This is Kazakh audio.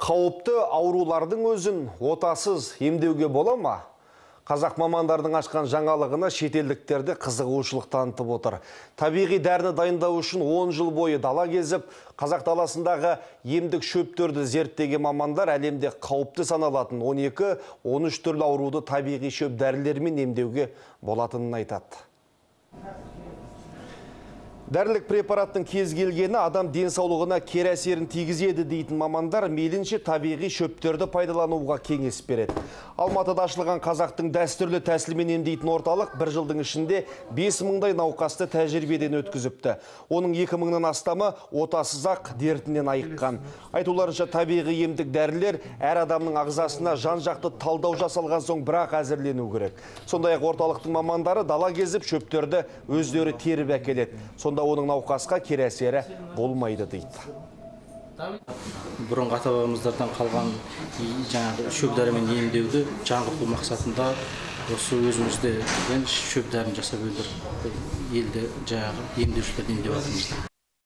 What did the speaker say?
Қауіпті аурулардың өзін отасыз емдеуге бола ма? Қазақ мамандардың ашқан жаңалығына шетелдіктерді қызығушылық танытып отыр. Табиғи дәріні дайындау үшін 10 жыл бойы дала кезіп, қазақ даласындағы емдік шөптерді зерттеген мамандар әлемде қауіпті саналатын 12-13 түрлі ауруды табиғи шөп дәрілермен емдеуге болатынын айтады. Дәрілік препараттың кез келгені адам денсаулығына кері әсерін тигізеді дейтін мамандар мейлінше табиғи шөптерді пайдалануға кеңес береді. Алматыда ашылған қазақтың дәстүрлі тәсілмен емдейтін орталық бір жылдың ішінде 5000-дай науқасты тәжірибеден өткізіпті. Оның 2000-нан астамы отасыз-ақ дертінен айыққан. Айтуларынша табиғи емдік дәрілер әр адамның ағзасына жан-жақты талдау жасалған соң бірақ әзірлену керек. Сондай-ақ орталықтың мамандары дала кезіп шөптерді өздері теріп әкеледі. Сонда оның науқасқа кері әсері болмайды дейді. Бұрынғы ата-бабамыздардан қалған шөп дәрімен емдеуді жаңғырту мақсатында осы өзімізде шөп дәрін жасап елді емдеушілерді емдеп жатырмыз.